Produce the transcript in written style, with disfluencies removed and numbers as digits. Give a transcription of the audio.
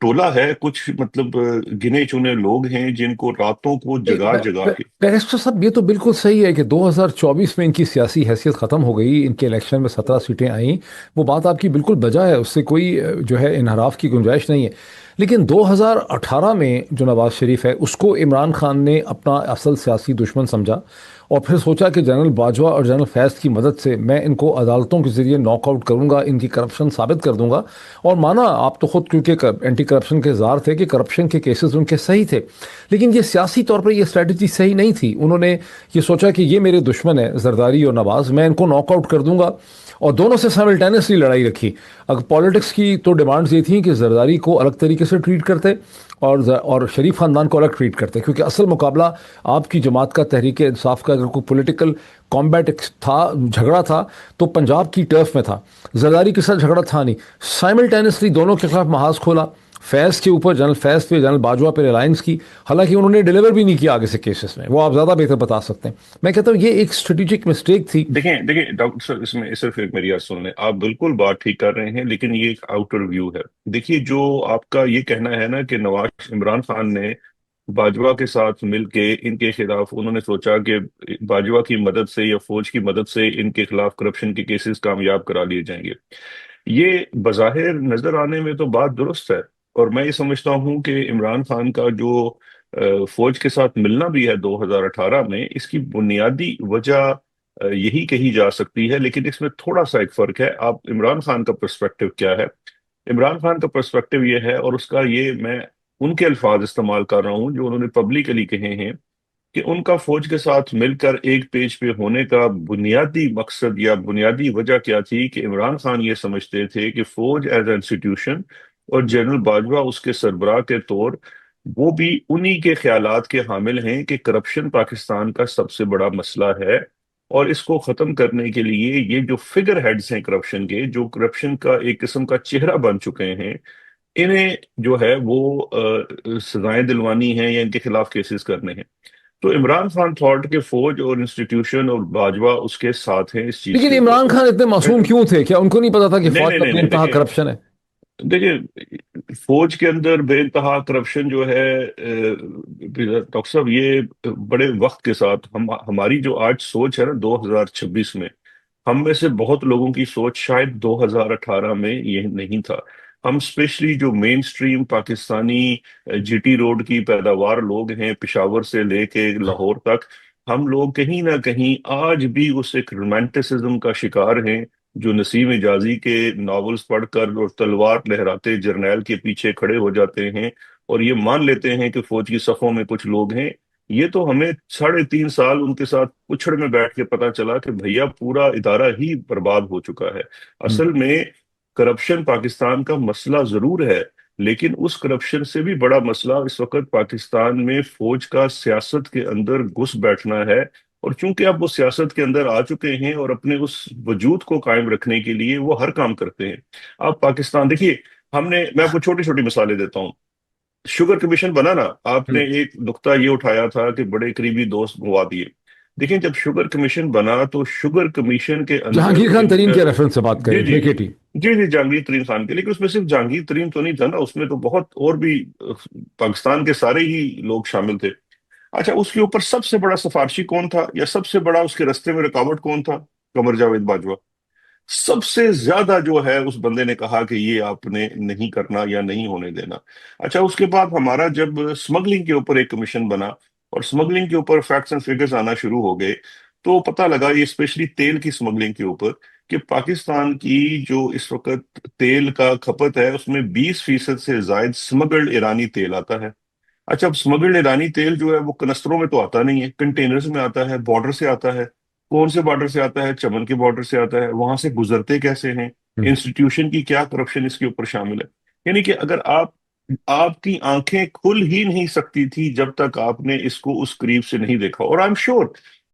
टोला है, कुछ मतलब गिने चुने लोग हैं जिनको रातों को नहीं, जगा जगा के। बैरिस्टर साहब, ये तो बिल्कुल सही है कि 2024 में इनकी सियासी हैसियत ख़त्म हो गई, इनके इलेक्शन में 17 सीटें आईं। वो बात आपकी बिल्कुल बजा है, उससे कोई जो है इनहराफ की गुंजाइश नहीं है। लेकिन 2018 में जो नवाज शरीफ है उसको इमरान खान ने अपना असल सियासी दुश्मन समझा, और फिर सोचा कि जनरल बाजवा और जनरल फैज़ की मदद से मैं इनको अदालतों के ज़रिए नॉकआउट करूंगा, इनकी करप्शन साबित कर दूंगा। और माना आप तो खुद, क्योंकि एंटी करप्शन के जार थे, कि करप्शन के केसेस उनके सही थे। लेकिन ये सियासी तौर पर ये स्ट्रेटजी सही नहीं थी। उन्होंने ये सोचा कि ये मेरे दुश्मन है जरदारी और नवाज, मैं इनको नॉकआउट कर दूंगा, और दोनों से साइमल्टेनियसली लड़ाई रखी। अगर पॉलिटिक्स की तो डिमांड्स ये थी कि जरदारी को अलग तरीके से ट्रीट करते, और शरीफ खानदान को अलग ट्रीट करते, क्योंकि असल मुकाबला आपकी जमात का, तहरीक इंसाफ का, अगर कोई पॉलिटिकल कॉम्बैट था, झगड़ा था, तो पंजाब की टर्फ में था। जरदारी के साथ झगड़ा था नहीं। साइमल्टेनियसली दोनों के खिलाफ महाज खोला, फैज़ के ऊपर, जनरल फैज़ पे, जनरल बाजवा पे रिलायंस की। हालांकि उन्होंने डिलीवर भी नहीं किया आगे से केसेस में, वो आप ज़्यादा बेहतर बता सकते हैं। मैं कहता हूँ ये एक स्ट्रेटेजिक मिस्टेक थी। देखें देखें डॉक्टर साहब, इसमें सिर्फ एक मेरी बात सुन लें। आप बिल्कुल बात ठीक कर रहे हैं, लेकिन ये एक आउटर व्यू है। देखिए, जो आपका ये कहना है ना कि नवाज इमरान खान ने बाजवा के साथ मिलके इनके खिलाफ, उन्होंने सोचा कि बाजवा की मदद से या फौज की मदद से इनके खिलाफ करप्शन के केसेस कामयाब करा लिए जाएंगे, ये बज़ाहिर नजर आने में तो बात दुरुस्त है। और मैं ये समझता हूँ कि इमरान खान का जो फौज के साथ मिलना भी है 2018 में, इसकी बुनियादी वजह यही कही जा सकती है। लेकिन इसमें थोड़ा सा एक फर्क है। आप, इमरान खान का पर्सपेक्टिव क्या है? इमरान खान का पर्सपेक्टिव ये है, और उसका ये मैं उनके अल्फाज इस्तेमाल कर रहा हूँ जो उन्होंने पब्लिकली कहे हैं, कि उनका फौज के साथ मिलकर एक पेज पे होने का बुनियादी मकसद या बुनियादी वजह क्या थी, कि इमरान खान ये समझते थे कि फौज एज इंस्टीट्यूशन और जनरल बाजवा उसके सरबराह के तौर, वो भी उन्हीं के ख्यालात के हामिल हैं कि करप्शन पाकिस्तान का सबसे बड़ा मसला है। और इसको खत्म करने के लिए ये जो फिगर हेड्स हैं करप्शन के, जो करप्शन का एक किस्म का चेहरा बन चुके हैं, इन्हें जो है वो सजाएं दिलवानी है या इनके खिलाफ केसेस करने हैं। तो इमरान खान थॉट के फौज और इंस्टीट्यूशन और बाजवा उसके साथ हैं इस चीज लेकिन के ऊपर। इमरान खान इतने मासूम क्यों थे? क्या उनको नहीं पता था कि नहीं फौज नहीं का नहीं नहीं, बेइंतहा देखिए करप्शन है? देखिए, फौज के अंदर बेइंतहा करप्शन जो है, डॉक्टर साहब, ये बड़े वक्त के साथ हमारी जो आज सोच है ना 2026 में, हम में से बहुत लोगों की सोच शायद 2018 में ये नहीं था। हम स्पेशली जो main stream Pakistani GT road की पैदावार लोग हैं, पेशावर से लेके लाहौर तक, हम लोग कहीं ना कहीं आज भी उस एक रोमांटिसिज्म का शिकार हैं, जो नसीम इजाजी के नॉवेल्स पढ़कर और तलवार लहराते जर्नैल के पीछे खड़े हो जाते हैं और ये मान लेते हैं कि फौज की सफों में कुछ लोग हैं। ये तो हमें 3.5 साल उनके साथ उछड़ में बैठ के पता चला कि भैया पूरा इदारा ही बर्बाद हो चुका है। हम्म। असल में करप्शन पाकिस्तान का मसला जरूर है, लेकिन उस करप्शन से भी बड़ा मसला इस वक्त पाकिस्तान में फौज का सियासत के अंदर घुस बैठना है। और चूंकि अब वो सियासत के अंदर आ चुके हैं और अपने उस वजूद को कायम रखने के लिए वो हर काम करते हैं। आप पाकिस्तान देखिए, मैं आपको छोटी छोटी मिसालें देता हूँ। शुगर कमीशन बना ना, आपने हम्म। एक नुक्ता ये उठाया था कि बड़े करीबी दोस्त गवा दिए। देखिए, जब शुगर कमीशन बना तो शुगर कमीशन के अंदर जहांगीर खान इन तरीन के रेफरेंस से बात जी करें, जी जेकेटी। जी जी, जहांगीर तरीन खान के, लेकिन उसमें सिर्फ जहांगीर तरीन तो नहीं था ना, उसमें तो बहुत और भी पाकिस्तान के सारे ही लोग शामिल थे। अच्छा, उसके ऊपर सबसे बड़ा सिफारशी कौन था, या सबसे बड़ा उसके रास्ते में रुकावट कौन था? कमर जावेद बाजवा। सबसे ज्यादा जो है उस बंदे ने कहा कि ये आपने नहीं करना या नहीं होने देना। अच्छा, उसके बाद हमारा जब स्मगलिंग के ऊपर एक कमीशन बना और स्मगलिंग के ऊपर फैक्ट्स एंड फिगर्स आना शुरू हो गए, तो पता लगा, ये स्पेशली तेल की स्मगलिंग के ऊपर, कि पाकिस्तान की जो इस वक्त तेल का खपत है उसमें 20% से जायद स्मगल्ड ईरानी तेल आता है। अच्छा, अब स्मगल्ड ईरानी तेल जो है वो कनस्तरों में तो आता नहीं है, कंटेनर्स में आता है, बॉर्डर से आता है। कौन से बॉर्डर से आता है? चमन के बॉर्डर से आता है। वहां से गुजरते कैसे हैं? हम्म। इंस्टीट्यूशन की क्या करप्शन इसके ऊपर शामिल है? यानी कि अगर आपकी आंखें खुल ही नहीं सकती थी जब तक आपने इसको उस करीब से नहीं देखा। और आई एम श्योर